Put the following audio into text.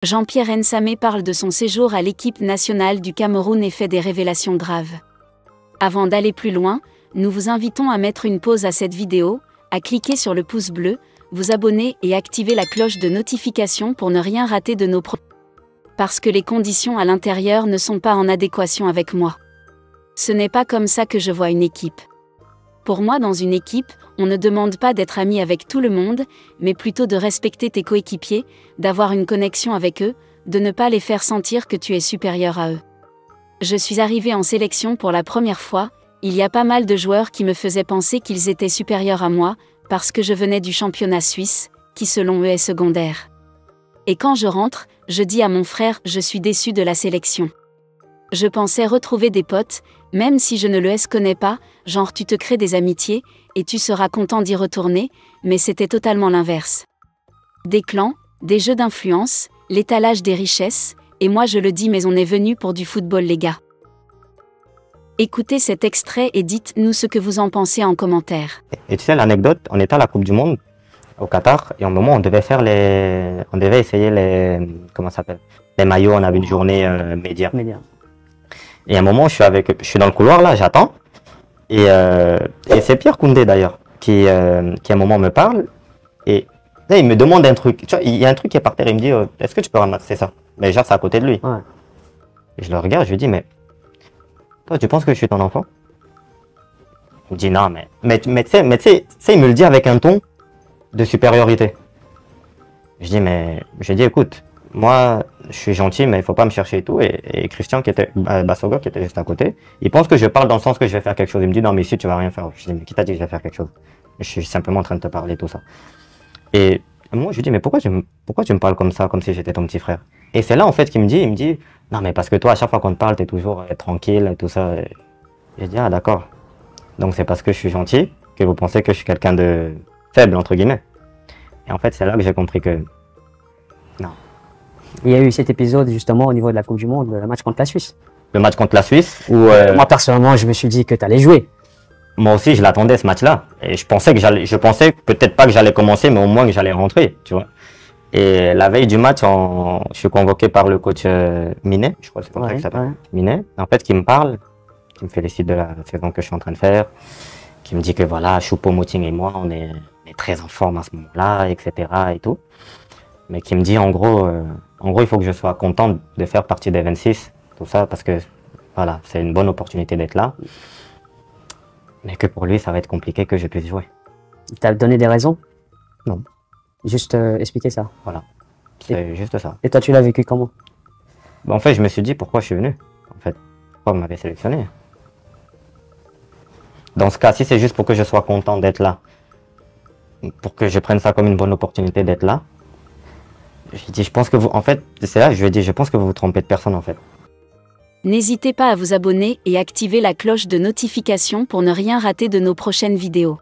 Jean-Pierre Nsamé parle de son séjour à l'équipe nationale du Cameroun et fait des révélations graves. Avant d'aller plus loin, nous vous invitons à mettre une pause à cette vidéo, à cliquer sur le pouce bleu, vous abonner et activer la cloche de notification pour ne rien rater de nos projets. Parce que les conditions à l'intérieur ne sont pas en adéquation avec moi. Ce n'est pas comme ça que je vois une équipe. Pour moi, dans une équipe, on ne demande pas d'être ami avec tout le monde, mais plutôt de respecter tes coéquipiers, d'avoir une connexion avec eux, de ne pas les faire sentir que tu es supérieur à eux. Je suis arrivé en sélection pour la première fois, il y a pas mal de joueurs qui me faisaient penser qu'ils étaient supérieurs à moi, parce que je venais du championnat suisse, qui selon eux est secondaire. Et quand je rentre, je dis à mon frère, je suis déçu de la sélection. Je pensais retrouver des potes, même si je ne le connais pas, genre tu te crées des amitiés, et tu seras content d'y retourner, mais c'était totalement l'inverse. Des clans, des jeux d'influence, l'étalage des richesses, et moi je le dis mais on est venu pour du football les gars. Écoutez cet extrait et dites-nous ce que vous en pensez en commentaire. Et tu sais l'anecdote, on était à la Coupe du Monde, au Qatar, et au moment où on devait essayer comment ça s'appelle, les maillots, on avait une journée média. Et à un moment, je suis dans le couloir là, j'attends. Et c'est Pierre Koundé d'ailleurs, qui à un moment me parle. Et là, il me demande un truc. Tu vois, il y a un truc qui est par terre, il me dit, est-ce que tu peux ramasser ça? Mais genre, c'est à côté de lui. Ouais. Et je le regarde, je lui dis, mais toi, tu penses que je suis ton enfant? Il me dit, non, mais tu sais, il me le dit avec un ton de supériorité. Je dis, écoute, moi, je suis gentil, mais il faut pas me chercher et tout. Et Christian, Bassogo, qui était juste à côté, il pense que je parle dans le sens que je vais faire quelque chose. Il me dit, non, mais ici, tu vas rien faire. Je dis, mais qui t'a dit que je vais faire quelque chose? Je suis simplement en train de te parler, tout ça. Et moi, je lui dis, mais pourquoi tu me parles comme ça, comme si j'étais ton petit frère? Et c'est là, en fait, qu'il me dit, non, mais parce que toi, à chaque fois qu'on te parle, t'es toujours tranquille, tout ça. Et je dis, ah, d'accord. Donc, c'est parce que je suis gentil que vous pensez que je suis quelqu'un de faible, entre guillemets. Et en fait, c'est là que j'ai compris que, non. Il y a eu cet épisode justement au niveau de la Coupe du Monde, le match contre la Suisse. Le match contre la Suisse où moi personnellement, je me suis dit que tu allais jouer. Moi aussi, je l'attendais ce match-là. Et je pensais peut-être pas que j'allais commencer, mais au moins que j'allais rentrer, tu vois. Et la veille du match, je suis convoqué par le coach Minet, je crois que c'est comme ça qu'il s'appelle. Minet, en fait, qui me parle, qui me félicite de la saison que je suis en train de faire, qui me dit que voilà, Choupo-Moting et moi, on est très en forme à ce moment-là, etc. et tout. Mais qui me dit en gros, il faut que je sois content de faire partie des 26, tout ça, parce que voilà, c'est une bonne opportunité d'être là. Mais que pour lui, ça va être compliqué que je puisse jouer. Il t'a donné des raisons? Non. Juste expliquer ça. Voilà, c'est juste ça. Et toi, tu l'as vécu comment? En fait, je me suis dit pourquoi je suis venu. En fait, pourquoi vous m'avez sélectionné? Dans ce cas, si c'est juste pour que je sois content d'être là, pour que je prenne ça comme une bonne opportunité d'être là, je pense que vous, en fait, c'est là, je pense que vous vous trompez de personne, en fait. N'hésitez pas à vous abonner et activer la cloche de notification pour ne rien rater de nos prochaines vidéos.